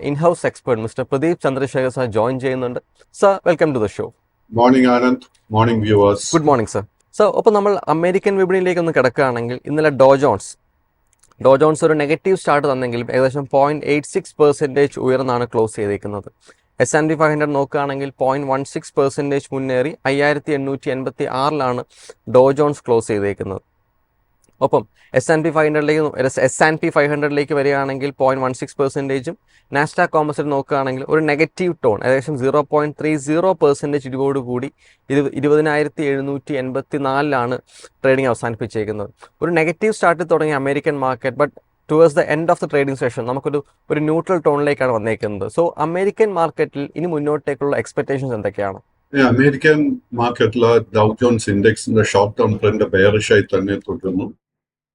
in-house expert, Mr. Pradeep Chandrasekhar sir, join ചെയ്യുന്നുണ്ട്. Sir, welcome to the show. Morning, Anand. Morning, viewers. Good morning, sir. So അപ്പോൾ നമ്മൾ American വിപണിയിലേക്ക് ഒന്ന് കിടക്കുകയാണെങ്കിൽ ഇന്നലെ ഡോ John's ഒരു negative start തന്നെങ്കിലും ഏകദേശം 0.86% ഉയർന്നാണ് close ചെയ്തേക്കുന്നത്. S&P 500 നോക്കുകയാണെങ്കിൽ 0.16% മുന്നേറി 5886 ഡോ ജോൺസ് ക്ലോസ് ചെയ്തേക്കുന്നത്. ഒപ്പം S&P 500ലേക്ക് വരികയാണെങ്കിൽ 0.16%, നാസ്ഡാക്ക് കോമസിൽ നോക്കുകയാണെങ്കിൽ ഒരു നെഗറ്റീവ് ടോൺ ഏകദേശം 0.30% ഇടിവോടുകൂടി 20,784 ട്രേഡിംഗ് അവസാനിപ്പിച്ചേക്കുന്നത്. ഒരു നെഗറ്റീവ് സ്റ്റാർട്ടിൽ തുടങ്ങിയ American market but towards the end of the trading session നമുക്കൊരു ന്യൂട്രൽ ടോണിലേക്കാണ് വന്നേക്കുന്നത്. സോ അമേരിക്കൻ മാർക്കറ്റിൽ ഇനി മുന്നോട്ടേക്കുള്ള എക്സ്പെക്ടേഷൻസ് എന്തൊക്കെയാണ്? അമേരിക്കൻ മാർക്കറ്റിൽ ഡൗ ജോൺസ് ഇൻഡെക്സിന്റെ ഷോർട്ട് ടേം ട്രെൻഡ് ബെയറിഷായി തന്നെ തുടരുന്നു.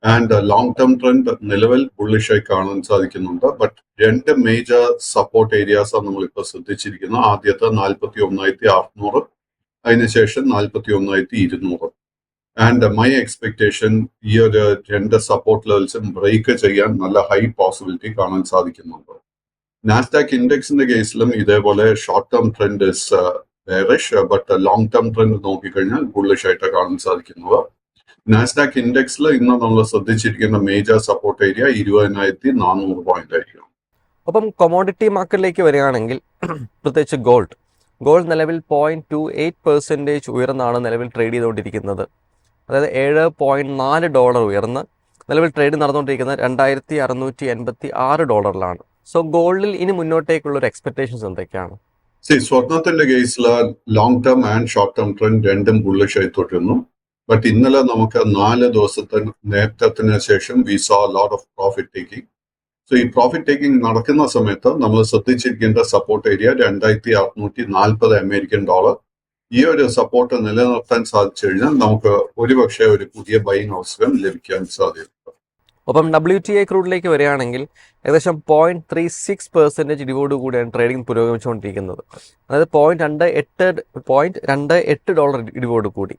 ആൻഡ് ലോങ് ടേം ട്രെൻഡ് നിലവിൽ ബുള്ളിഷായി കാണാൻ സാധിക്കുന്നുണ്ട്. ബട്ട് രണ്ട് മേജർ സപ്പോർട്ട് ഏരിയാസ് ആണ് നമ്മളിപ്പോൾ ശ്രദ്ധിച്ചിരിക്കുന്നത്. ആദ്യത്തെ 41,600, അതിനുശേഷം 41,200. ആൻഡ് മൈ എക്സ്പെക്ടേഷൻ ഈ ഒരു രണ്ട് സപ്പോർട്ട് ലെവൽസും ബ്രേക്ക് ചെയ്യാൻ നല്ല ഹൈ പോസിബിലിറ്റി കാണാൻ സാധിക്കുന്നുണ്ട്. നാസ്ഡാക്ക് ഇൻഡെക്സിന്റെ കേസിലും ഇതേപോലെ short term trend is bearish, but long term trend നോക്കിക്കഴിഞ്ഞാൽ ബുള്ളിഷ് ആയിട്ട് കാണാൻ സാധിക്കുന്നത്. നാസ്ഡാക്ക് ഇൻഡെക്സിൽ ഇന്ന് നമ്മൾ ശ്രദ്ധിച്ചിരിക്കുന്ന മേജർ സപ്പോർട്ട് ഏരിയ 20,400 പോയിന്റ് ആയിരിക്കും. അപ്പം കൊമോഡിറ്റി മാർക്കറ്റിലേക്ക് വരികയാണെങ്കിൽ പ്രത്യേകിച്ച് ഗോൾഡ് നിലവിൽ 0.28% ഉയർന്നാണ് നിലവിൽ ട്രേഡ് ചെയ്തുകൊണ്ടിരിക്കുന്നത്. അതായത് $7.4 ഉയർന്ന് നിലവിൽ ട്രേഡ് നടന്നുകൊണ്ടിരിക്കുന്നത് $2,686. സോ ഗോൾഡിൽ ഇനി മുന്നോട്ടേക്കുള്ള ഒരു എക്സ്പെക്ടേഷൻസ് എന്തൊക്കെയാണ്? സ്വർണത്തിന്റെ കേസിൽ long term and short term trend രണ്ടും ബുള്ളിഷ് ആയി തുടരുന്നു. ബട്ട് ഇന്നലെ നമുക്ക് 4 ദിവസത്തെ നേട്ടത്തിന് ശേഷം we saw lot of profit taking. So ഈ പ്രോഫിറ്റ് ടേക്കിംഗ് നടക്കുന്ന സമയത്ത് നമ്മൾ ശ്രദ്ധിച്ചിരിക്കേണ്ട സപ്പോർട്ട് ഏരിയ $2,640 അമേരിക്കൻ ഡോളർ. ഈ ഒരു സപ്പോർട്ട് നിലനിർത്താൻ സാധിച്ചു കഴിഞ്ഞാൽ നമുക്ക് ഒരുപക്ഷെ ഒരു പുതിയ ബൈങ് അവസരം ലഭിക്കാൻ സാധ്യതയുണ്ട്. ഒപ്പം WTI ക്രൂഡിലേക്ക് വരികയാണെങ്കിൽ ഏകദേശം 0.36% ഇടിവോടുകൂടിയാണ് ട്രേഡിംഗ് പുരോഗമിച്ചുകൊണ്ടിരിക്കുന്നത്. അതായത് $0.28 ഇടിവോട് കൂടി.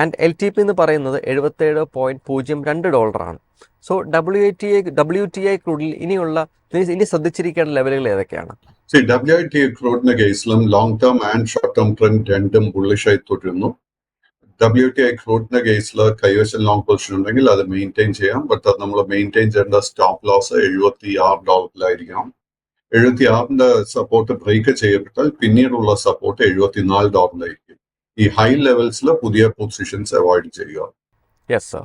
ആൻഡ് LTP എന്ന് പറയുന്നത് $77.02. സോ WTI ക്രൂഡിൽ ഇനി ശ്രദ്ധിച്ചിരിക്കേണ്ട ലെവലുകൾ ഏതൊക്കെയാണ്? WTI ക്രൂഡിന്റെ കേസിലും long term and short term trend രണ്ടും ബുള്ളിഷായി തുടരുന്നു. WTI ക്രൂഡിന്റെ കേസിൽ കൈവശം ലോങ് പൊസിഷൻ ഉണ്ടെങ്കിൽ അത് മെയിൻറ്റെയിൻ ചെയ്യാം. ബട്ട് അത് നമ്മൾ മെയിൻറ്റെയിൻ ചെയ്യേണ്ട സ്റ്റോപ്പ് ലോസ് $76 76ന്റെ സപ്പോർട്ട് ബ്രേക്ക് ചെയ്യപ്പെട്ടാൽ പിന്നീടുള്ള സപ്പോർട്ട് $74 ഈ ഹൈ ലെവൽസിൽ പുതിയ പൊസിഷൻസ് അവോയ്ഡ് ചെയ്യുക. Yes sir.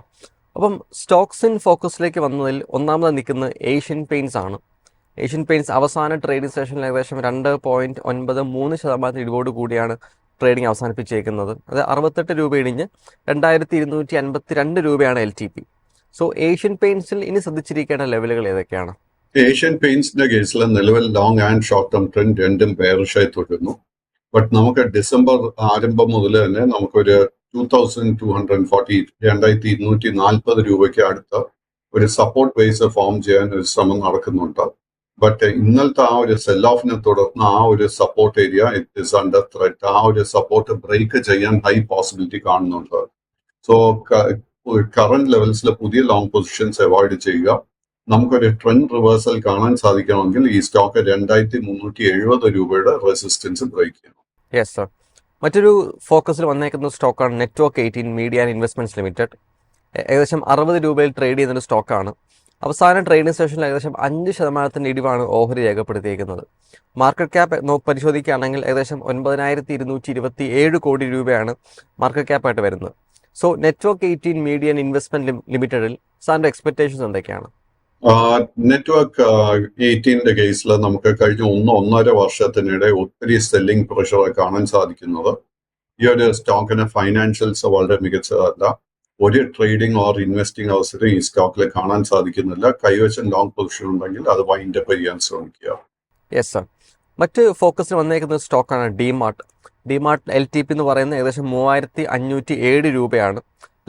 അപ്പം സ്റ്റോക്സ് ഇൻ ഫോക്കസിലേക്ക് വന്നതിൽ ഒന്നാമത് നിൽക്കുന്നത് ഏഷ്യൻ പെയിൻറ്റ്സ് ആണ്. ഏഷ്യൻ പെയിൻറ്റ്സ് അവസാന ട്രേഡിംഗ് സെഷനിൽ ഏകദേശം 2.93% ഇടിവോട് കൂടിയാണ് ട്രേഡിംഗ് അവസാനിപ്പിച്ചേക്കുന്നത്. അത് 68 രൂപ ഇടിഞ്ഞ് 2,252 രൂപയാണ് LTP. സോ ഏഷ്യൻ പെയിൻറ്റ്സിൽ ഇനി ശ്രദ്ധിച്ചിരിക്കേണ്ട ലെവലുകൾ ഏതൊക്കെയാണ്? ഏഷ്യൻ പെയിൻറ്റ്സിന്റെ കേസിൽ നിലവിൽ long and short term trend രണ്ടും ബെയറിഷായി തുടരുന്നു. ബട്ട് നമുക്ക് ഡിസംബർ ആരംഭം മുതൽ തന്നെ നമുക്കൊരു 2,240 2,240 രൂപയ്ക്ക് അടുത്ത ഒരു സപ്പോർട്ട് ബേസ് ഫോം ചെയ്യാൻ ഒരു ശ്രമം നടക്കുന്നുണ്ട്. ബട്ട് ഇന്നലത്തെ ആ ഒരു സെൽ ഓഫിനെ തുടർന്ന് ആ ഒരു support area it is under threat. ആ ഒരു സപ്പോർട്ട് ബ്രേക്ക് ചെയ്യാൻ ഹൈ പോസിബിലിറ്റി കാണുന്നുണ്ട്. സോ കറന്റ് ലെവൽസിൽ പുതിയ ലോങ് പൊസിഷൻസ് അവോയ്ഡ് ചെയ്യുക. നമുക്കൊരു ട്രെൻഡ് റിവേഴ്സൽ കാണാൻ സാധിക്കണമെങ്കിൽ ഈ സ്റ്റോക്ക് 2,370 രൂപയുടെ റെസിസ്റ്റൻസ് ബ്രേക്ക് ചെയ്യണം. Yes sir. മറ്റൊരു ഫോക്കസിൽ വന്നേക്കുന്ന സ്റ്റോക്കാണ് network 18 media and investments limited. ഏകദേശം 60 രൂപയിൽ ട്രേഡ് ചെയ്യുന്നൊരു സ്റ്റോക്കാണ്. അവസാന ട്രേഡിംഗ് സെഷനിൽ ഏകദേശം 5% ഇടിവാണ് ഓഹരി രേഖപ്പെടുത്തിയിരിക്കുന്നത്. മാർക്കറ്റ് ക്യാപ്പ് പരിശോധിക്കുകയാണെങ്കിൽ ഏകദേശം 9,227 കോടി രൂപയാണ് മാർക്കറ്റ് ക്യാപ്പായിട്ട് വരുന്നത്. So network 18 media and investment ലിമിറ്റഡിൽ സാറിന്റെ എക്സ്പെക്ടേഷൻസ് എന്തൊക്കെയാണ്? നെറ്റ്വർക്ക് 18ന്റെ കേസിൽ നമുക്ക് കഴിഞ്ഞ 1.5 വർഷത്തിനിടെ ഒത്തിരി സെല്ലിംഗ് പ്രഷർ കാണാൻ സാധിക്കുന്നത്. ഈ ഒരു സ്റ്റോക്കിന് ഫൈനാൻഷ്യൽസ് വളരെ മികച്ചതല്ല. ഒരു ട്രേഡിംഗ് ഓർ ഇൻവെസ്റ്റിംഗ് അവസരം ഈ സ്റ്റോക്കിൽ കാണാൻ സാധിക്കുന്നില്ല. കൈവശം ലോങ് പൊസിഷൻ ഉണ്ടെങ്കിൽ അത് വൈൻഡ് അപ്പ് ചെയ്യാൻ ശ്രമിക്കുക. Yes sir. മറ്റ് ഫോക്കസിൽ വന്നേക്കുന്ന സ്റ്റോക്കാണ് ഡിമാർട്ട്. LTP എന്ന് പറയുന്നത് ഏകദേശം 3,507 രൂപയാണ്.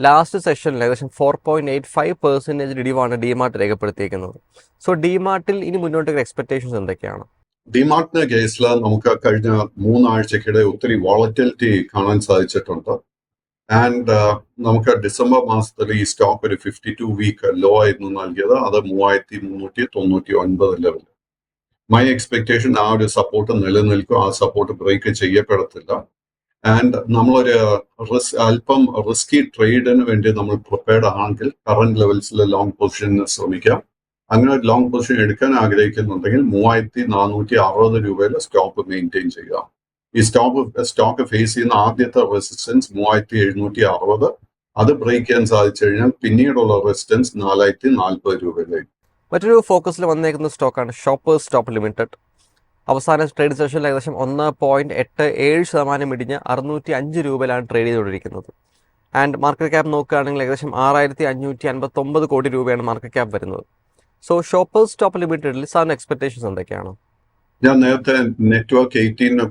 ലാസ്റ്റ് സെഷനിൽ ഏകദേശം 4.85% ഇടിവാണ് ഡിമാർട്ട് രേഖപ്പെടുത്തിയിരിക്കുന്നത്. സോ ഡിമാർട്ടിൽ ഇനി മുന്നോട്ടുള്ള എക്സ്പെക്ടേഷൻസ് എന്തൊക്കെയാണ്? ഡിമാർട്ടിന്റെ കേസിൽ നമുക്ക് കഴിഞ്ഞ 3 ആഴ്ചക്കിടെ ഒത്തിരി വോളറ്റിലിറ്റി കാണാൻ സാധിച്ചിട്ടുണ്ട്. ആൻഡ് നമുക്ക് ഡിസംബർ മാസത്തിൽ ഈ സ്റ്റോക്ക് ഒരു 52 വീക്ക് ലോ ആയിരുന്നു നൽകിയത്. അത് 3,399 ലെവൽ. മൈ എക്സ്പെക്ടേഷൻ ആ ഒരു സപ്പോർട്ട് നിലനിൽക്കും, ആ സപ്പോർട്ട് ബ്രേക്ക് ചെയ്യപ്പെടത്തില്ല. ആൻഡ് നമ്മളൊരു അല്പം റിസ്കി ട്രേഡിന് വേണ്ടി നമ്മൾ പ്രിപ്പയർഡ് ആണെങ്കിൽ കറന്റ് ലെവൽസിൽ ലോങ് പൊസിഷന് ശ്രമിക്കാം. അങ്ങനെ ഒരു ലോങ് പൊസിഷൻ എടുക്കാൻ ആഗ്രഹിക്കുന്നുണ്ടെങ്കിൽ 3460 രൂപയിൽ സ്റ്റോപ്പ് മെയിൻറ്റെയിൻ ചെയ്യുക. ഈ സ്റ്റോക്ക് ഫേസ് ചെയ്യുന്ന ആദ്യത്തെ റെസിസ്റ്റൻസ് 3760, അത് ബ്രേക്ക് ചെയ്യാൻ സാധിച്ചു കഴിഞ്ഞാൽ പിന്നീടുള്ള റെസിസ്റ്റൻസ് 4040 രൂപയിലേക്ക്. മറ്റൊരു ഫോക്കസിൽ വന്നേക്കുന്ന സ്റ്റോക്കാണ് ഷോപ്പേഴ്സ് സ്റ്റോപ്പ് ലിമിറ്റഡ്. അവസാന ട്രേഡ് സെഷനിൽ ഏകദേശം 1.87% ഇടിഞ്ഞ് 605 രൂപയിലാണ് ട്രേഡ് ചെയ്തുകൊണ്ടിരിക്കുന്നത്. ആൻഡ് മാർക്കറ്റ് ക്യാപ്പ് നോക്കുകയാണെങ്കിൽ ഏകദേശം 6559 കോടി രൂപയാണ് മാർക്കറ്റ് ക്യാപ്പ് വരുന്നത്. സോ ഷോപ്പേഴ്സ് സ്റ്റോപ്പ് ലിമിറ്റഡിൽ സാറിന് എക്സ്പെക്ടേഷൻസ് എന്തൊക്കെയാണ്? ഞാൻ നേരത്തെ നെറ്റ്വർക്ക് 18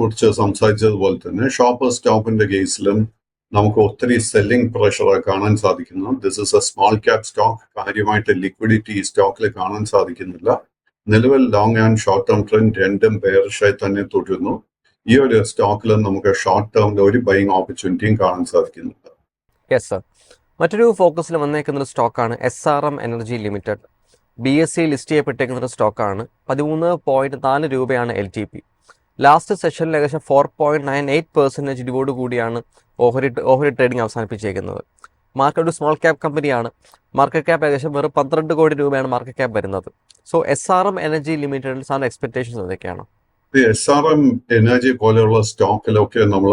കുറിച്ച് സംസാരിച്ചതുപോലെ തന്നെ ഷോപ്പേഴ്സ് സ്റ്റോപ്പിന്റെ കേസിലും നമുക്ക് ഒത്തിരി സെല്ലിംഗ് പ്രഷർ കാണാൻ സാധിക്കുന്നു. This is A small cap stock. കാര്യമായിട്ട് ലിക്വിഡിറ്റി ഈ സ്റ്റോക്കിൽ കാണാൻ സാധിക്കുന്നില്ല. നിലവിൽ long and short term trend രണ്ടും ബെയറിഷായി തന്നെ തുടരുന്നു. ഈ ഒരു സ്റ്റോക്കിൽ നമുക്ക് ഷോർട്ട് ടേമിൽ ഒരു ബൈങ് ഓപ്പർച്യൂണിറ്റിയും കാണാൻ സാധിക്കുന്നില്ല. Yes sir. മറ്റൊരു ഫോക്കസിൽ വന്നേക്കുന്ന ഒരു സ്റ്റോക്കാണ് SRM energy limited. BSE list ചെയ്യപ്പെട്ടേക്കുന്ന ഒരു സ്റ്റോക്കാണ്. 13.4 രൂപയാണ് LTP. ലാസ്റ്റ് സെഷനിൽ ഏകദേശം 4.98% ഇടിവോട് കൂടിയാണ് ഓഹരി ട്രേഡിംഗ് അവസാനിപ്പിച്ചേക്കുന്നത്. മാർക്കറ്റ് ഒരു സ്മോൾ ക്യാപ് കമ്പനിയാണ്. മാർക്കറ്റ് ക്യാപ്പ് ഏകദേശം വെറും 12 കോടി രൂപയാണ് മാർക്കറ്റ് ക്യാപ്പ് വരുന്നത്. സോ SRM എനർജി ലിമിറ്റഡിൽ സാറിന് എക്സ്പെക്ടേഷൻസ് എന്തൊക്കെയാണ്? SRM എനർജി പോലെയുള്ള സ്റ്റോക്കിലൊക്കെ നമ്മൾ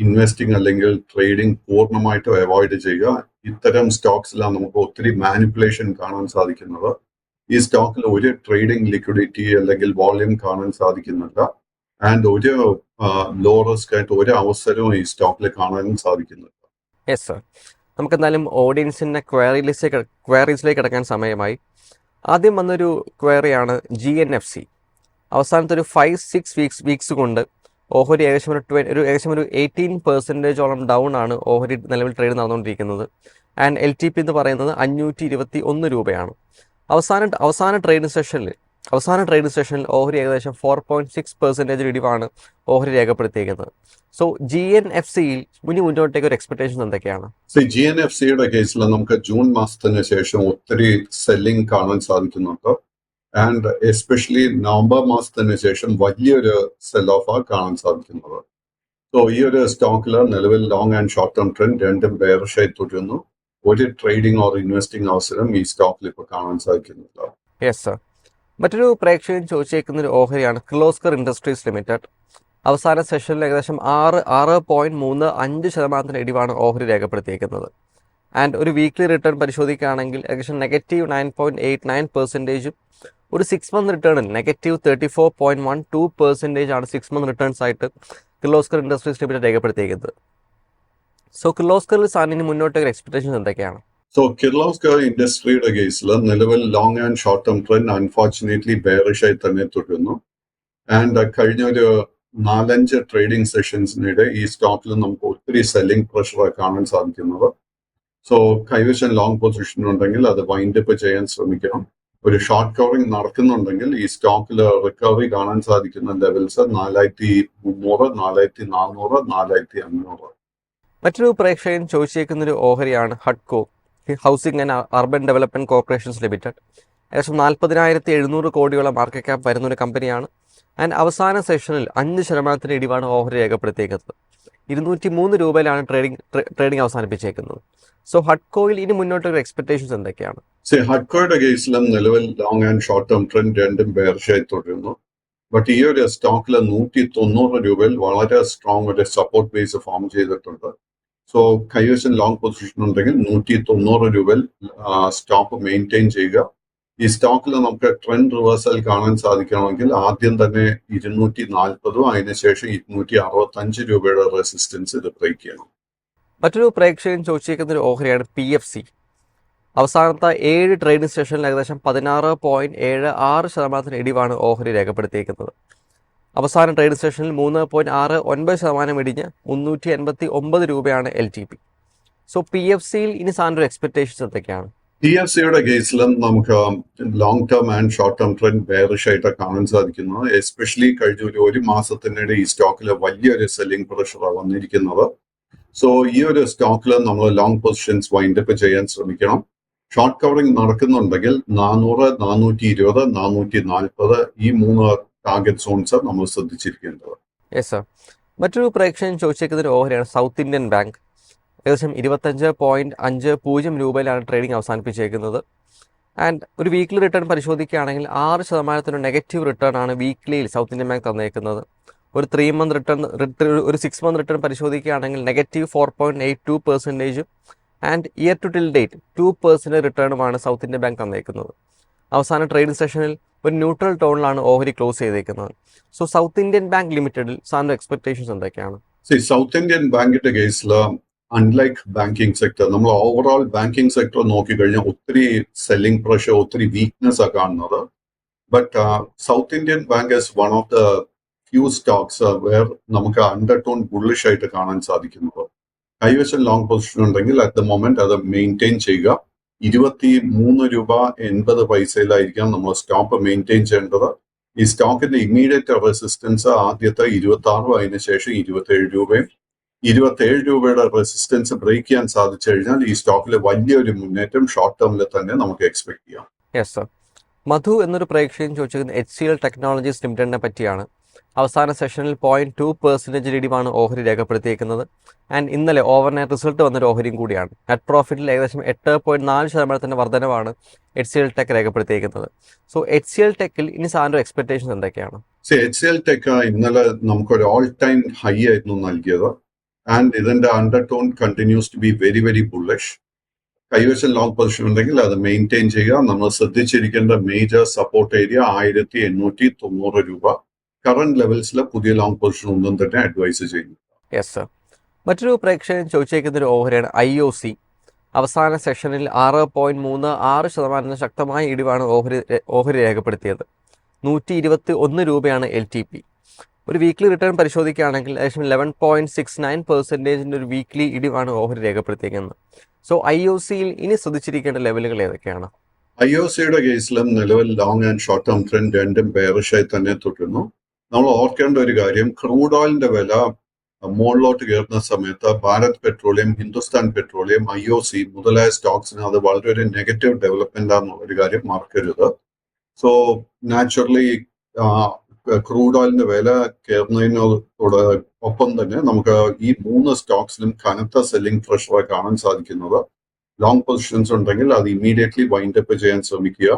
ഇൻവെസ്റ്റിംഗ് അല്ലെങ്കിൽ ട്രേഡിംഗ് പൂർണ്ണമായിട്ടും അവോയ്ഡ് ചെയ്യുക. ഇത്തരം സ്റ്റോക്സിലാണ് നമുക്ക് ഒത്തിരി മാനിപ്പുലേഷൻ കാണാൻ സാധിക്കുന്നത്. ഈ സ്റ്റോക്കിൽ ഒരു ട്രേഡിംഗ് ലിക്വിഡിറ്റി അല്ലെങ്കിൽ വോള്യൂം കാണാൻ സാധിക്കുന്നില്ല. ആൻഡ് ഒരു ലോ റിസ്ക് ആയിട്ട് ഒരു അവസരവും ഈ സ്റ്റോക്കിൽ കാണാൻ സാധിക്കുന്നില്ല. Yes sir. നമുക്ക് എന്തായാലും ഓഡിയൻസിൻ്റെ ക്വയറീസിലേക്ക് കിടക്കാൻ സമയമായി. ആദ്യം വന്നൊരു ക്വയറിയാണ് GNFC. അവസാനത്തെ ഒരു 5-6 വീക്സ് കൊണ്ട് ഓഹരി ഏകദേശം ഒരു 18% ഡൗൺ ആണ് ഓഹരി നിലവിൽ ട്രേഡ് നടന്നുകൊണ്ടിരിക്കുന്നത്. ആൻഡ് LTP എന്ന് പറയുന്നത് 521 രൂപയാണ്. അവസാന ട്രേഡിംഗ് സെഷനിൽ ഓഹരി ഏകദേശം 4.6% ഇടിവാണ് ഓഹരി രേഖപ്പെടുത്തിയിരിക്കുന്നത്. സോ GNFCയിൽ ഇനി മുന്നോട്ടേക്ക് ഒരു എക്സ്പെക്ടേഷൻ എന്തൊക്കെയാണ്? GNFCയുടെ കേസിൽ നമുക്ക് ജൂൺ മാസത്തിന് ശേഷം ഒത്തിരി സെല്ലിംഗ് കാണാൻ സാധിക്കുന്നുണ്ട്. ആൻഡ് എസ്പെഷ്യലി നവംബർ മാസത്തിന് ശേഷം വലിയൊരു സെൽ ഓഫ് കാണാൻ സാധിക്കുന്നത്. സോ ഈ ഒരു സ്റ്റോക്കിൽ നിലവിൽ long and short term trend രണ്ടും ബെയറിഷായി തുടരുന്നു. ഒരു ട്രേഡിംഗ് ഓർ ഇൻവെസ്റ്റിംഗ് അവസരം ഈ സ്റ്റോക്കിൽ ഇപ്പോൾ കാണാൻ സാധിക്കുന്നില്ല. Yes sir. മറ്റൊരു പ്രേക്ഷകൻ ചോദിച്ചേക്കുന്ന ഒരു ഓഹരിയാണ് കിർലോസ്കർ ഇൻഡസ്ട്രീസ് ലിമിറ്റഡ്. അവസാന സെഷനിൽ ഏകദേശം 6.35% ഇടിവാണ് ഓഹരി രേഖപ്പെടുത്തിയിരിക്കുന്നത്. ആൻഡ് ഒരു വീക്ക്ലി റിട്ടേൺ പരിശോധിക്കുകയാണെങ്കിൽ ഏകദേശം -9.89%, ഒരു 6 മന്ത് റിട്ടേണിൽ -34.12% ആണ് 6 മന്ത് റിട്ടേൺസ് ആയിട്ട് കിർലോസ്കർ ഇൻഡസ്ട്രീസ് ലിമിറ്റഡ് രേഖപ്പെടുത്തിയിരിക്കുന്നത്. സോ കിർലോസ്കറിൽ സാറിന് മുന്നോട്ട് ഒരു എക്സ്പെക്ടേഷൻ എന്തൊക്കെയാണ്? സോ കിർലോസ്കർ ഇൻഡസ്ട്രിയുടെ കേസിൽ നിലവിൽ long and short term trend unfortunately ബെയറിഷായി തന്നെ തുടരുന്നു. ആൻഡ് കഴിഞ്ഞ ഒരു 4-5 ട്രേഡിംഗ് സെഷൻസിനിടെ ഈ സ്റ്റോക്കിൽ നമുക്ക് ഒത്തിരി സെല്ലിംഗ് പ്രഷർ കാണാൻ സാധിക്കുന്നത്. സോ കൈവശം ലോങ് പൊസിഷൻ ഉണ്ടെങ്കിൽ അത് വൈൻഡപ്പ് ചെയ്യാൻ ശ്രമിക്കണം. ഒരു ഷോർട്ട് കവറിംഗ് നടക്കുന്നുണ്ടെങ്കിൽ ഈ സ്റ്റോക്കിൽ റിക്കവറി കാണാൻ സാധിക്കുന്ന ലെവൽസ് 4300, 4400, 4500. മറ്റൊരു പ്രേക്ഷകൻ ചോദിച്ചേക്കുന്നൊരു ഓഹരിയാണ് ഹഡ്കോ, housing and urban development corporations limited. ഏകദേശം 40,700 കോടിയോളം മാർക്കറ്റ് ക്യാപ്പ് വരുന്നൊരു കമ്പനിയാണ്. ആൻഡ് അവസാന സെഷനിൽ 5% ഇടിവാണ് ഓഹരി രേഖപ്പെടുത്തിയേക്കുന്നത്. 203 രൂപയിലാണ് ട്രേഡിംഗ് അവസാനിപ്പിച്ചേക്കുന്നത്. സോ ഹഡ്കോയിൽ ഇനി മുന്നോട്ടൊരു എക്സ്പെക്ടേഷൻസ് എന്തൊക്കെയാണ്? ഹഡ്കോയുടെ കേസിലും നിലവിൽ long and short term trend രണ്ടും ബെയറിഷായി തുടരുന്നു. ബട്ട് ഈ ഒരു സ്റ്റോക്കിൽ 190 രൂപയിൽ വളരെ സ്ട്രോങ് ഒരു സപ്പോർട്ട് ബേസ് ഫോം ചെയ്തിട്ടുണ്ട്. സോ കൈവശം ലോങ് പൊസിഷൻ ഉണ്ടെങ്കിൽ 190 രൂപയിൽ സ്റ്റോപ്പ് മെയിൻറ്റെയിൻ ചെയ്യുക. ഈ സ്റ്റോക്കിൽ നമുക്ക് ട്രെൻഡ് റിവേഴ്സൽ കാണാൻ സാധിക്കണമെങ്കിൽ ആദ്യം തന്നെ 240, അതിനുശേഷം 265 രൂപയുടെ റെസിസ്റ്റൻസ് ഇത് ബ്രേക്ക് ചെയ്യണം. മറ്റൊരു പ്രേക്ഷകൻ ചോദിച്ചിരിക്കുന്ന ഒരു ഓഹരിയാണ് PFC. അവസാനത്തെ 7 ട്രേഡിംഗ് സെഷനിൽ ഏകദേശം 16.76% ഇടിവാണ് ഓഹരി രേഖപ്പെടുത്തിയിരിക്കുന്നത്. അവസാന ട്രേഡിംഗ് സെഷനിൽ 3.69% ഇടിഞ്ഞ് 389 രൂപയാണ് LTP. സോ PFCയിൽ ഇനി സാറിൻ്റെ എക്സ്പെക്ടേഷൻസ് എന്തൊക്കെയാണ്? PFCയുടെ കേസിലും നമുക്ക് long term and short term trend bearish ആയിട്ട് കാണാൻ സാധിക്കുന്നത്. എസ്പെഷ്യലി കഴിഞ്ഞ ഒരു മാസത്തിനിടെ ഈ സ്റ്റോക്കിൽ വലിയൊരു സെല്ലിംഗ് പ്രഷർ വന്നിരിക്കുന്നത്. സോ ഈ ഒരു സ്റ്റോക്കിൽ നമ്മൾ ലോങ് പൊസിഷൻസ് വൈൻഡപ്പ് ചെയ്യാൻ ശ്രമിക്കണം. ഷോർട്ട് കവറിംഗ് നടക്കുന്നുണ്ടെങ്കിൽ 400, 420, 440 ഈ 3 ടാർഗറ്റ് സോൺസ് നമ്മൾ ശ്രദ്ധിച്ചിരിക്കേണ്ടത്. Yes sir. മറ്റൊരു പ്രേക്ഷകൻ ചോദിച്ചേക്കുന്ന ഒരു ഓഹരിയാണ് സൗത്ത് ഇന്ത്യൻ ബാങ്ക്. ഏകദേശം 25.50 രൂപയിലാണ് ട്രേഡിംഗ് അവസാനിപ്പിച്ചേക്കുന്നത്. ആൻഡ് ഒരു വീക്ക്ലി റിട്ടേൺ പരിശോധിക്കുകയാണെങ്കിൽ 6% നെഗറ്റീവ് റിട്ടേൺ ആണ് വീക്ക്ലിയിൽ സൗത്ത് ഇന്ത്യൻ ബാങ്ക് തന്നേക്കുന്നത്. ഒരു 3 മന്ത് റിട്ടേൺ ഒരു 6 മന്ത് റിട്ടേൺ പരിശോധിക്കുകയാണെങ്കിൽ negative 4.82% and year to till date 2% റിട്ടേണുമാണ് സൗത്ത് ഇന്ത്യൻ ബാങ്ക് തന്നേക്കുന്നത്. അവസാന ട്രേഡിംഗ് സെഷനിൽ ഒരു ന്യൂട്രൽ ടോണിലാണ് ഓഹരി ക്ലോസ് ചെയ്തേക്കുന്നത്. സോ സൗത്ത് ഇന്ത്യൻ ബാങ്ക് ലിമിറ്റഡിൽ സാറിൻ്റെ എക്സ്പെക്ടേഷൻസ് എന്തൊക്കെയാണ്? സൗത്ത് ഇന്ത്യൻ ബാങ്കിന്റെ കേസിൽ അൺലൈക്ക് ബാങ്കിങ് സെക്ടർ, നമ്മൾ ഓവറോൾ ബാങ്കിങ് സെക്ടർ നോക്കിക്കഴിഞ്ഞാൽ ഒത്തിരി സെല്ലിംഗ് പ്രഷർ, ഒത്തിരി വീക്ക്നെസ് ആണ് കാണുന്നത്. But south Indian bank is one of the few stocks where നമുക്ക് അണ്ടർടോൺ ബുള്ളിഷ് ആയിട്ട് കാണാൻ സാധിക്കുന്നത്. കൈവശം ലോങ് പൊസിഷൻ ഉണ്ടെങ്കിൽ അറ്റ് ദ മൊമെന്റ് അത് മെയിൻറ്റെയിൻ ചെയ്യുക. 23 രൂപ 80 പൈസയിലായിരിക്കാം നമ്മൾ സ്റ്റോപ്പ് മെയിൻറ്റെയിൻ ചെയ്യേണ്ടത്. ഈ സ്റ്റോക്കിന്റെ ഇമ്മീഡിയറ്റ് റെസിസ്റ്റൻസ് ആദ്യത്തെ 26, അതിനുശേഷം 27 രൂപയും. 27 രൂപയുടെ റെസിസ്റ്റൻസ് ബ്രേക്ക് ചെയ്യാൻ സാധിച്ചു കഴിഞ്ഞാൽ ഈ സ്റ്റോക്കിൽ വലിയൊരു മുന്നേറ്റം ഷോർട്ട് ടേമിൽ തന്നെ നമുക്ക് എക്സ്പെക്ട് ചെയ്യാം. Yes sir. മധു എന്നൊരു പ്രേക്ഷകൻ ചോദിച്ചിരിക്കുന്നത് HCL ടെക്നോളജീസ് ലിമിറ്റഡിനെ പറ്റിയാണ്. അവസാന സെഷനിൽ 0.2% ഇടിവാണ് ഓഹരി രേഖപ്പെടുത്തിയിരിക്കുന്നത്. ആൻഡ് ഇന്നലെ ഓവർനൈറ്റ് റിസൾട്ട് വന്നൊരു ഓഹരിയും കൂടിയാണ്. നെറ്റ് പ്രോഫിറ്റിൽ ഏകദേശം 8.4% വർധനവാണ് HCL ടെക് രേഖപ്പെടുത്തിയിരിക്കുന്നത്. സോ HCL ടെക്കിൽ ഇനി സാറിൻ്റെ എക്സ്പെക്ടേഷൻസ് എന്തൊക്കെയാണ്? HCL ടെക് ഇന്നലെ നമുക്കൊരു ഓൾ ടൈം ഹൈ ആയിരുന്നു നൽകിയത്. ആൻഡ് ഇതിന്റെ undertone continues to be very very bullish. കൈവശം ലോങ് പൊസിഷൻ ഉണ്ടെങ്കിൽ അത് മെയിൻറ്റെയിൻ ചെയ്യുക. നമ്മൾ ശ്രദ്ധിച്ചിരിക്കേണ്ട മേജർ സപ്പോർട്ട് ഏരിയ 1890 രൂപ. കറന്റ് ലെവൽസിൽ പുതിയ ലോങ് പൊസിഷൻ ഒന്നും തന്നെ അഡ്വൈസ് ചെയ്യുന്നു. Yes sir. മറ്റൊരു പ്രേക്ഷകൻ ചോദിച്ചേക്കുന്ന ഒരു ഓഹരിയാണ് IOC. അവസാന സെഷനിൽ 6.36% ശക്തമായ ഇടിവാണ് ഓഹരി രേഖപ്പെടുത്തിയത്. 121 രൂപയാണ് LTP. ഒരു വീക്ക്ലി റിട്ടേൺ പരിശോധിക്കുകയാണെങ്കിൽ ഏകദേശം 11.69% ഒരു വീക്ക്ലി ഇടിവാണ് ഓഹരി രേഖപ്പെടുത്തിയിരിക്കുന്നത്. സോ IOCയിൽ ഇനി ശ്രദ്ധിച്ചിരിക്കേണ്ട ലെവലുകൾ ഏതൊക്കെയാണ്? IOCയുടെ കേസിലും നിലവിൽ long and short term trend രണ്ടും ബെയറിഷായി തന്നെ തുടരുന്നു. നമ്മൾ ഓർക്കേണ്ട ഒരു കാര്യം, ക്രൂഡ് ഓയിലിന്റെ വില മുകളിലോട്ട് കയറുന്ന സമയത്ത് Bharat petroleum, Hindustan petroleum, IOC മുതലായ സ്റ്റോക്സിന് അത് വളരെ ഒരു നെഗറ്റീവ് ഡെവലപ്മെന്റ് ആണെന്നുള്ള ഒരു കാര്യം മറക്കരുത്. സോ നാച്ചുറലി ക്രൂഡ് ഓയിലിന്റെ വില കയറുന്നതിനോടൊപ്പം തന്നെ നമുക്ക് ഈ 3 സ്റ്റോക്സിലും കനത്ത സെല്ലിംഗ് പ്രഷറായി കാണാൻ സാധിക്കുന്നത്. ലോങ് പൊസിഷൻസ് ഉണ്ടെങ്കിൽ അത് ഇമ്മീഡിയറ്റ്ലി വൈൻഡപ്പ് ചെയ്യാൻ ശ്രമിക്കുക.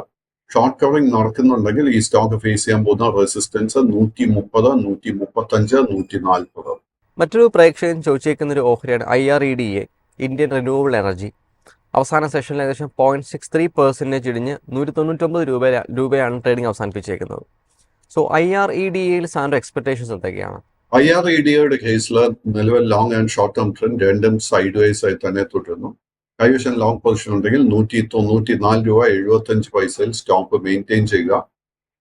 ഷോർട്ട് കവറിംഗ് നടക്കുന്നുണ്ടെങ്കിൽ ഈ സ്റ്റോക്ക് ഫേസ് ചെയ്യാൻ പോകുന്ന റെസിസ്റ്റൻസ് 130, 135, 140. മറ്റൊരു പ്രേക്ഷകൻ ചോദിച്ചേക്കുന്ന ഒരു ഓഹരിയാണ് IREDA, ഇന്ത്യൻ റിന്യൂവബിൾ എനർജി. അവസാന സെഷനിൽ ഏകദേശം 0.63% ഇടിഞ്ഞ് 199 രൂപയാണ് ട്രേഡിംഗ് അവസാനിപ്പിച്ചേക്കുന്നത്. സോ IREDAയിൽ സാറിൻ്റെ എക്സ്പെക്ടേഷൻസ് എന്തൊക്കെയാണ്? IREDAയുടെ കേസിൽ നിലവിൽ long and short term trend രണ്ടും സൈഡ് വേസ് ആയി തന്നെ തുടരുന്നു. കൈവശം ലോങ് പൊസിഷൻ ഉണ്ടെങ്കിൽ 194 രൂപ 75 പൈസയിൽ സ്റ്റോക്ക് മെയിൻറ്റെയിൻ ചെയ്യുക.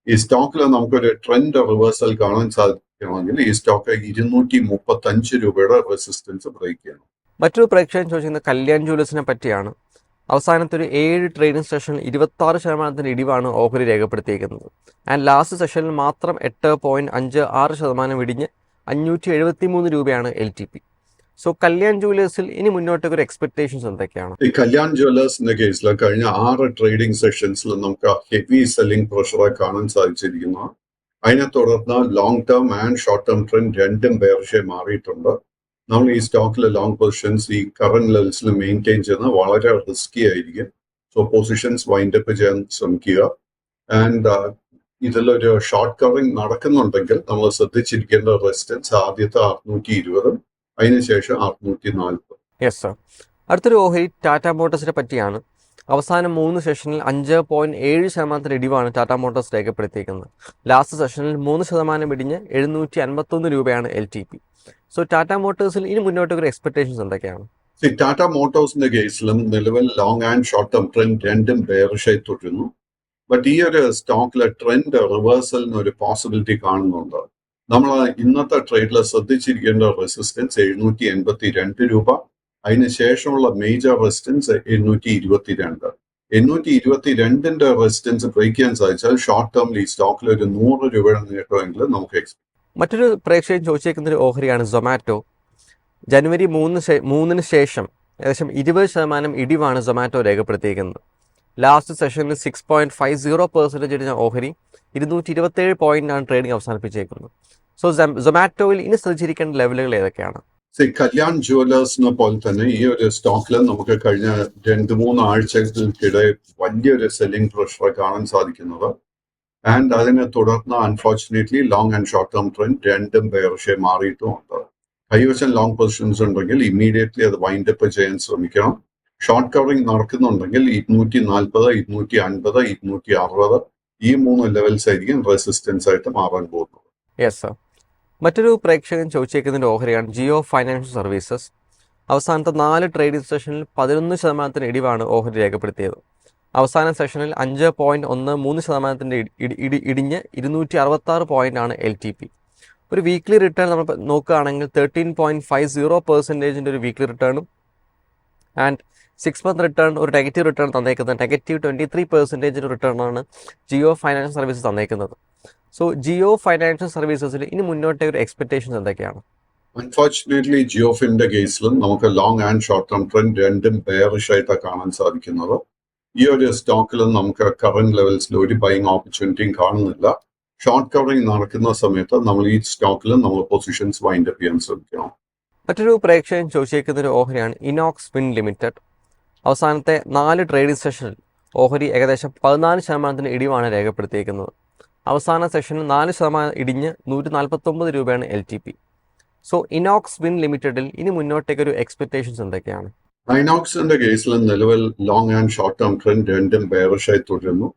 ഈ സ്റ്റോക്കിൽ നമുക്കൊരു ട്രെൻഡ് റിവേഴ്സൽ കാണാൻ സാധിക്കണമെങ്കിൽ ഈ സ്റ്റോക്ക് 235 രൂപയുടെ റെസിസ്റ്റൻസ് ബ്രേക്ക് ചെയ്യണം. മറ്റൊരു പ്രേക്ഷകൻ ചോദിക്കുന്നത് കല്യാൺ ജുവലേഴ്സിനെ പറ്റിയാണ്. അവസാനത്തെ ഒരു 7 ട്രേഡിംഗ് സെഷനിൽ 26% ഇടിവാണ് ഓഹരി രേഖപ്പെടുത്തിയിരിക്കുന്നത്. ആൻഡ് ലാസ്റ്റ് സെഷനിൽ മാത്രം 8.56% ഇടിഞ്ഞ് 573 രൂപയാണ് LTP. സോ കല്യാൺ ജുവലേഴ്സിൽ ഇനി മുന്നോട്ടേക്ക് ഒരു എക്സ്പെക്ടേഷൻസ് എന്തൊക്കെയാണ്? ഈ കല്യാൺ ജുവലേഴ്സിന്റെ കേസിൽ കഴിഞ്ഞ 6 ട്രേഡിംഗ് സെഷൻസിൽ നമുക്ക് ഹെവി സെല്ലിംഗ് പ്രഷറായി കാണാൻ സാധിച്ചിരിക്കുന്നു. അതിനെ തുടർന്ന് long term and short term trend രണ്ടും ബെയറിഷായി മാറിയിട്ടുണ്ട്. നമ്മൾ ഈ സ്റ്റോക്കിലെ ലോങ് പൊസിഷൻസ് ഈ കറന്റ് ലെവൽസിൽ മെയിൻറ്റെയിൻ ചെയ്യുന്നത് വളരെ റിസ്കി ആയിരിക്കും. സോ പൊസിഷൻസ് വൈൻഡപ്പ് ചെയ്യാൻ ശ്രമിക്കുക. ആൻഡ് ഇതിലൊരു ഷോർട്ട് കവറിംഗ് നടക്കുന്നുണ്ടെങ്കിൽ നമ്മൾ ശ്രദ്ധിച്ചിരിക്കേണ്ട റെസിസ്റ്റൻസ് ആദ്യത്തെ 620, അതിനുശേഷം 640. Yes sir. അടുത്തൊരു ഓഹരി ടാറ്റ മോട്ടോഴ്സിനെ പറ്റിയാണ്. അവസാനം 3 സെഷനിൽ 5.7% ഇടിവാണ് ടാറ്റ മോട്ടോഴ്സ് രേഖപ്പെടുത്തിയിരിക്കുന്നത്. ലാസ്റ്റ് സെഷനിൽ 3% ഇടിഞ്ഞ് 751 രൂപയാണ് LTP. സോ ടാറ്റ മോട്ടോഴ്സിൽ ഇനി മുന്നോട്ട് ഒരു എക്സ്പെക്ടേഷൻസ് എന്തൊക്കെയാണ്? ടാറ്റ മോട്ടോഴ്സിന്റെ കേസിലും നിലവിൽ long and short term trend രണ്ടും ബെയറിഷായി തുടരുന്നു. ബട്ട് ഈ ഒരു സ്റ്റോക്കിലെ ട്രെൻഡ് റിവേഴ്സലിന് ഒരു പോസിബിലിറ്റി കാണുന്നുണ്ട്. നമ്മൾ ഇന്നത്തെ ട്രേഡിൽ ശ്രദ്ധിച്ചിരിക്കേണ്ട റെസിസ്റ്റൻസ് 782 രൂപ, അതിനുശേഷമുള്ള മേജർ റെസിസ്റ്റൻസ് 822. 822ന്റെ റെസിസ്റ്റൻസ് ബ്രേക്ക് ചെയ്യാൻ സാധിച്ചാൽ ഷോർട്ട് ടേമിൽ ഈ സ്റ്റോക്കിൽ ഒരു 100 രൂപയുടെ നേട്ടമെങ്കിലും നമുക്ക് എക്സ്പെക്ട്. മറ്റൊരു പ്രേക്ഷകൻ ചോദിച്ചേക്കുന്ന ഒരു ഓഹരിയാണ് സൊമാറ്റോ. ജനുവരി 3-ന് ശേഷം ഏകദേശം 20% ഇടിവാണ് സൊമാറ്റോ രേഖപ്പെടുത്തിയിരിക്കുന്നത്. ലാസ്റ്റ് സെഷനിൽ 6.50% ഇടിഞ്ഞ ഓഹരി 227 പോയിന്റാണ് ട്രേഡിംഗ് അവസാനിപ്പിച്ചേക്കുന്നത്. സോ സൊമാറ്റോയിൽ ഇനി ശ്രദ്ധിച്ചിരിക്കേണ്ട ലെവലുകൾ ഏതൊക്കെയാണ്? കല്യാൺ ജുവലേഴ്സിനെ പോലെ തന്നെ ഈ ഒരു സ്റ്റോക്കിൽ നമുക്ക് കഴിഞ്ഞ 2-3 ആഴ്ചകൾക്കിടെ വലിയൊരു സെല്ലിംഗ് പ്രഷർ കാണാൻ സാധിക്കുന്നത്. ആൻഡ് അതിനെ തുടർന്ന് unfortunately long and short term trend രണ്ടും ബെയറിഷായി മാറിയിട്ടുമുണ്ട്. കൈവശം ലോങ് പൊസിഷൻസ് ഉണ്ടെങ്കിൽ ഇമ്മീഡിയറ്റ്ലി അത് വൈൻഡപ്പ് ചെയ്യാൻ ശ്രമിക്കണം. ഷോർട്ട് കവറിംഗ് നടക്കുന്നുണ്ടെങ്കിൽ 240, 250, 260 ഈ 3 ലെവൽസ് ആയിരിക്കും റെസിസ്റ്റൻസ് ആയിട്ട് മാറാൻ പോകുന്നത്. Yes sir. മറ്റൊരു പ്രേക്ഷകൻ ചോദിച്ചേക്കുന്നതിൻ്റെ ഓഹരിയാണ് ജിയോ ഫൈനാൻഷ്യൽ സർവീസസ്. അവസാനത്തെ 4 ട്രേഡിംഗ് സെഷനിൽ 11% ഇടിവാണ് ഓഹരി രേഖപ്പെടുത്തിയത്. അവസാന സെഷനിൽ 5.13% ഇടിഞ്ഞ് 266 പോയിന്റാണ് LTP. ഒരു വീക്ക്ലി റിട്ടേൺ നമ്മൾ നോക്കുകയാണെങ്കിൽ 13.50% ഒരു വീക്ക്ലി റിട്ടേണും ആൻഡ് 6 മന്ത് റിട്ടേൺ ഒരു നെഗറ്റീവ് റിട്ടേൺ തന്നേക്കുന്നത് -23% റിട്ടേണാണ് ജിയോ ഫൈനാൻഷ്യൽ സർവീസസ് തന്നേക്കുന്നത്. സോ ജിയോ ഫൈനാൻഷ്യൽ സർവീസസിൽ ഇനി മുന്നോട്ടേ ഒരു എക്സ്പെക്ടേഷൻസ് എന്തൊക്കെയാണ്? അൺഫോർച്ചുനേറ്റ്ലി ജിയോഫിന്റെ കേസിലും നമുക്ക് long and short term trend രണ്ടും ബെയറിഷ് ആയിട്ടാണ് കാണാൻ സാധിക്കുന്നത്. ഈ ഒരു സ്റ്റോക്കിലും നമുക്ക് കറന്റ് ലെവൽസിൽ ഒരു ബൈങ് ഓപ്പർച്യൂണിറ്റിയും കാണുന്നില്ല. ഷോർട്ട് കവറിംഗ് നടക്കുന്ന സമയത്ത് നമ്മൾ ഈ സ്റ്റോക്കിലും നമ്മൾ പൊസിഷൻസ് വൈൻഡപ്പ് ചെയ്യാൻ ശ്രമിക്കണം. മറ്റൊരു പ്രേക്ഷകൻ ചോദിച്ചേക്കുന്ന ഒരു ഓഹരിയാണ് ഇനോക്സ് വിൻഡ് ലിമിറ്റഡ്. അവസാനത്തെ 4 ട്രേഡിംഗ് സെഷനിൽ ഓഹരി ഏകദേശം 14% ഇടിവാണ് രേഖപ്പെടുത്തിയിരിക്കുന്നത്. അവസാന സെഷനിൽ 4% ഇടിഞ്ഞ് 149 രൂപയാണ് LTP. സോ ഇനോക്സ് വിൻഡ് ലിമിറ്റഡിൽ ഇനി മുന്നോട്ടേക്കൊരു എക്സ്പെക്ടേഷൻസ് എന്തൊക്കെയാണ്? ഐനോക്സിന്റെ കേസിൽ നിലവിൽ long and short term trend രണ്ടും ബെയറിഷായി തുടരുന്നു.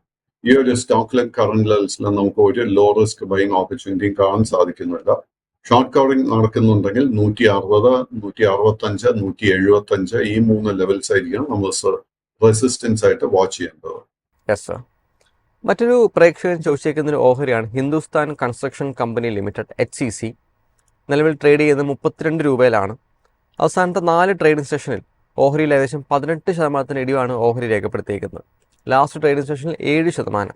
ഈ ഒരു സ്റ്റോക്കിലും കറന്റ് ലെവൽസിലും നമുക്ക് ഒരു ലോ റിസ്ക് ബൈങ് ഓപ്പർച്യൂണിറ്റിയും കാണാൻ സാധിക്കുന്നില്ല. ഷോർട്ട് കവറിംഗ് നടക്കുന്നുണ്ടെങ്കിൽ 160, 165, 175 ഈ 3 ലെവൽസ് ആയിരിക്കും നമ്മൾ റെസിസ്റ്റൻസ് ആയിട്ട് വാച്ച് ചെയ്യേണ്ടത്. Yes sir. മറ്റൊരു പ്രേക്ഷകൻ ചോദിച്ചേക്കുന്നൊരു ഓഹരിയാണ് Hindustan construction company limited HCC. നിലവിൽ ട്രേഡ് ചെയ്യുന്നത് 32 രൂപയിലാണ്. അവസാനത്തെ 4 ട്രേഡിംഗ് സെഷനിൽ ഓഹരിയിൽ ഏകദേശം 18% ഇടിവാണ് ഓഹരി രേഖപ്പെടുത്തിയിരിക്കുന്നത്. ലാസ്റ്റ് ട്രേഡിംഗ് സെഷനിൽ 7%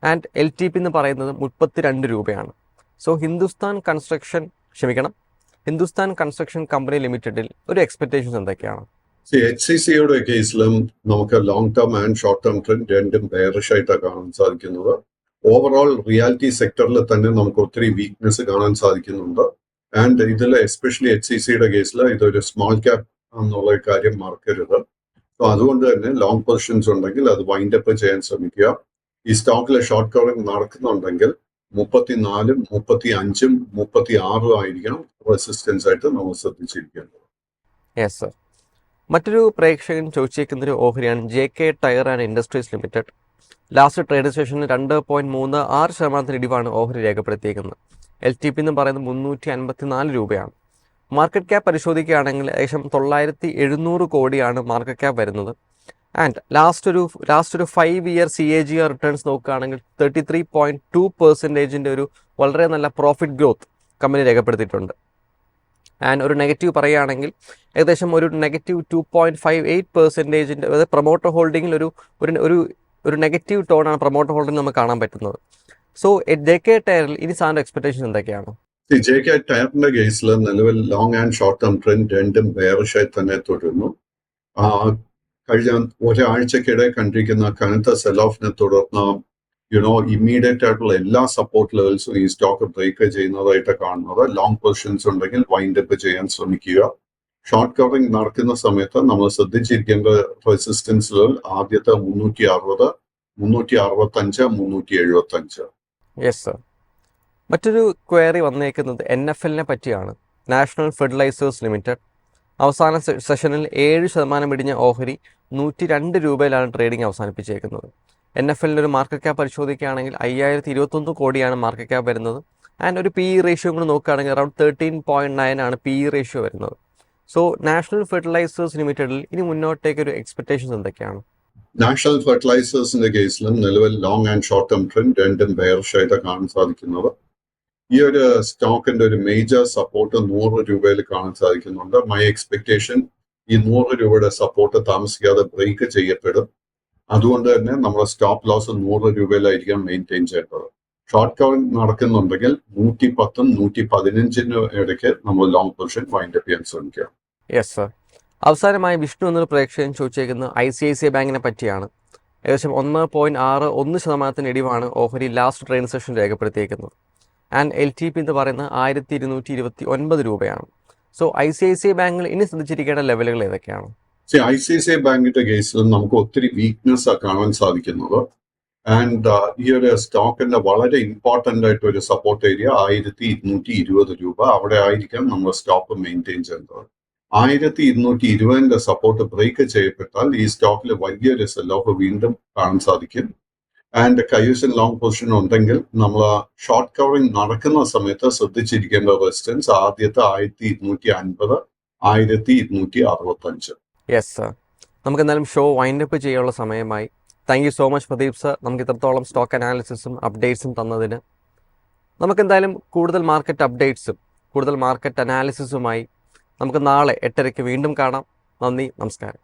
ആൻഡ് LTP എന്ന് പറയുന്നത് 32 രൂപയാണ്. സോ ഹിന്ദുസ്ഥാൻ കൺസ്ട്രക്ഷൻ കമ്പനി ലിമിറ്റഡിൽ ഒരു എക്സ്പെക്ടേഷൻസ് എന്തൊക്കെയാണ്? HCCയുടെ കേസിലും നമുക്ക് long term and short term trend രണ്ടും ബെയറിഷ് ആയിട്ടാണ് കാണാൻ സാധിക്കുന്നത്. ഓവറോൾ റിയാലിറ്റി സെക്ടറിൽ തന്നെ നമുക്ക് ഒത്തിരി വീക്ക്നെസ് കാണാൻ സാധിക്കുന്നുണ്ട്. ആൻഡ് ഇതിൽ എസ്പെഷ്യലി HCCയുടെ കേസിൽ ഇതൊരു സ്മോൾ ക്യാപ് എന്നുള്ള കാര്യം മറക്കരുത്. സോ അതുകൊണ്ട് തന്നെ ലോങ് പൊസിഷൻസ് ഉണ്ടെങ്കിൽ അത് വൈൻഡപ്പ് ചെയ്യാൻ ശ്രമിക്കുക. ഈ സ്റ്റോക്കിലെ ഷോർട്ട് കവറിംഗ് നടക്കുന്നുണ്ടെങ്കിൽ 34, 35, 36 ആയിരിക്കണം റെസിസ്റ്റൻസ് ആയിട്ട് നമ്മൾ ശ്രദ്ധിച്ചിരിക്കേണ്ടത്. Yes sir. മറ്റൊരു പ്രേക്ഷകൻ ചോദിച്ചേക്കുന്നൊരു ഓഹരിയാണ് JK tyre and industries limited. Last trading സെഷനിൽ 2.36% ഇടിവാണ് ഓഹരി രേഖപ്പെടുത്തിയിരിക്കുന്നത്. LTP എന്ന് പറയുന്നത് 354 രൂപയാണ്. മാർക്കറ്റ് ക്യാപ്പ് പരിശോധിക്കുകയാണെങ്കിൽ ഏകദേശം 9,700 കോടിയാണ് മാർക്കറ്റ് ക്യാപ്പ് വരുന്നത്. ആൻഡ് ലാസ്റ്റ് ഒരു 5 ഇയർ CAGR റിട്ടേൺസ് നോക്കുകയാണെങ്കിൽ 33.2% ഒരു വളരെ നല്ല പ്രോഫിറ്റ് ഗ്രോത്ത് കമ്പനി രേഖപ്പെടുത്തിയിട്ടുണ്ട്. ആൻഡ് ഒരു നെഗറ്റീവ് പറയുകയാണെങ്കിൽ ഏകദേശം ഒരു -2.58% അതായത് പ്രൊമോട്ടർ ഹോൾഡിങ്ങിൽ ഒരു നെഗറ്റീവ് ടോണാണ് പ്രൊമോട്ടർ ഹോൾഡിംഗ് നമുക്ക് കാണാൻ പറ്റുന്നത്. സോ JK ടയറിൽ ഇനി സാറിൻ്റെ എക്സ്പെക്ടേഷൻ എന്തൊക്കെയാണ്? JK ടയറിന്റെ കേസിൽ നിലവിൽ long and short term trend രണ്ടും ബെയറിഷായി തന്നെ തുടരുന്നു. കഴിഞ്ഞ ഒരാഴ്ചക്കിടെ കണ്ടിരിക്കുന്ന കനത്ത സെൽ ഓഫിനെ തുടർന്ന് ഇമ്മീഡിയറ്റ് ആയിട്ടുള്ള എല്ലാ സപ്പോർട്ട് ലെവൽസും ഈ സ്റ്റോക്ക് ബ്രേക്ക് ചെയ്യുന്നതായിട്ട് കാണുന്നത്. ലോങ് പൊസിഷൻസ് ഉണ്ടെങ്കിൽ വൈൻഡപ്പ് ചെയ്യാൻ ശ്രമിക്കുക. ഷോർട്ട് കവറിംഗ് നടക്കുന്ന സമയത്ത് നമ്മൾ ശ്രദ്ധിച്ചിരിക്കേണ്ട റെസിസ്റ്റൻസ് ലെവൽ ആദ്യത്തെ 360, 365, 375. Yes sir. മറ്റൊരു ക്വയറി വന്നേക്കുന്നത് NFL പറ്റിയാണ്. National fertilisers limited. അവസാന സെഷനിൽ 7% ഇടിഞ്ഞ ഓഹരി 102 രൂപയിലാണ് ട്രേഡിംഗ് അവസാനിപ്പിച്ചേക്കുന്നത്. NFL ഒരു മാർക്കറ്റ് ക്യാപ്പ് പരിശോധിക്കുകയാണെങ്കിൽ 5021 കോടിയാണ് മാർക്കറ്റ് ക്യാപ്പ് വരുന്നത്. ആൻഡ് ഒരു PE റേഷ്യോ കൂടി നോക്കുകയാണെങ്കിൽ അറൌണ്ട് 13.9 ആണ് PE റേഷ്യോ വരുന്നത്. സോ നാഷണൽ ഫെർട്ടിലൈസേഴ്സ് ലിമിറ്റഡിൽ ഇനി മുന്നോട്ടേക്കൊരു എക്സ്പെക്ടേഷൻസ് എന്തൊക്കെയാണ്? നാഷണൽ ഫെർട്ടിലൈസേഴ്സിന്റെ കേസിലും നിലവിൽ long and short term trend രണ്ടും ബെയറിഷ് ആയിട്ട് കാണാൻ സാധിക്കുന്നത്. ഈ ഒരു സ്റ്റോക്കിന്റെ ഒരു മേജർ സപ്പോർട്ട് 100 രൂപയിൽ കാണാൻ സാധിക്കുന്നുണ്ട്. മൈ എക്സ്പെക്ടേഷൻ ഈ 100 രൂപയുടെ സപ്പോർട്ട് താമസിക്കാതെ ബ്രേക്ക് ചെയ്യപ്പെടും. അതുകൊണ്ട് തന്നെ നമ്മുടെ സ്റ്റോപ്പ് ലോസ് 100 രൂപയിലായിരിക്കാം മെയിൻറ്റെയിൻ ചെയ്യേണ്ടത്. ഷോർട്ട് കവറിംഗ് നടക്കുന്നുണ്ടെങ്കിൽ 110, 115 ഇടയ്ക്ക് നമ്മൾ ലോങ് പൊസിഷൻ വൈൻഡപ്പ് ചെയ്യാൻ ശ്രമിക്കുക. Yes sir. അവസാനമായി വിഷ്ണു എന്നൊരു പ്രേക്ഷകൻ ചോദിച്ചേക്കുന്നത് ICICI ബാങ്കിനെ പറ്റിയാണ്. ഏകദേശം 1.61% ഇടിവാണ് ഓഹരി ലാസ്റ്റ് ട്രേഡിംഗ് സെഷൻ രേഖപ്പെടുത്തിയിരിക്കുന്നത്. ആൻഡ് LTP എന്ന് പറയുന്നത് 1229 രൂപയാണ്. സോ ICICI ബാങ്കിൽ ഇനി ശ്രദ്ധിച്ചിരിക്കേണ്ട ലെവലുകൾ ഏതൊക്കെയാണ്? ICICI ബാങ്കിന്റെ കേസിൽ നമുക്ക് ഒത്തിരി വീക്ക്നെസ് കാണാൻ സാധിക്കുന്നത്. ആൻഡ് ഈ ഒരു സ്റ്റോക്കിന്റെ വളരെ ഇമ്പോർട്ടന്റ് ആയിട്ട് ഒരു സപ്പോർട്ട് ഏരിയ 1220 രൂപ, അവിടെ ആയിരിക്കാം നമ്മൾ സ്റ്റോക്ക് മെയിൻറ്റെയിൻ ചെയ്യേണ്ടത്. 1220 സപ്പോർട്ട് ബ്രേക്ക് ചെയ്യപ്പെട്ടാൽ ഈ സ്റ്റോക്കിൽ വലിയൊരു സെൽ ഓഫ് വീണ്ടും കാണാൻ സാധിക്കും. ആൻഡ് കൈവശം ലോങ് പൊസിഷൻ ഉണ്ടെങ്കിൽ നമ്മൾ ഷോർട്ട് കവറിംഗ് നടക്കുന്ന സമയത്ത് ശ്രദ്ധിച്ചിരിക്കേണ്ട റെസിസ്റ്റൻസ് ആദ്യത്തെ 1250, 1265. യെസ് സർ, നമുക്ക് എന്തായാലും ഷോ വൈൻഡപ്പ് ചെയ്യാനുള്ള സമയമായി. Thank you so much Pradeep sir, നമുക്ക് ഇത്രത്തോളം സ്റ്റോക്ക് അനാലിസിസും അപ്ഡേറ്റ്സും തന്നതിന്. നമുക്കെന്തായാലും കൂടുതൽ മാർക്കറ്റ് അപ്ഡേറ്റ്സും കൂടുതൽ മാർക്കറ്റ് അനാലിസിസുമായി നമുക്ക് നാളെ 8:30 വീണ്ടും കാണാം. നന്ദി, നമസ്കാരം.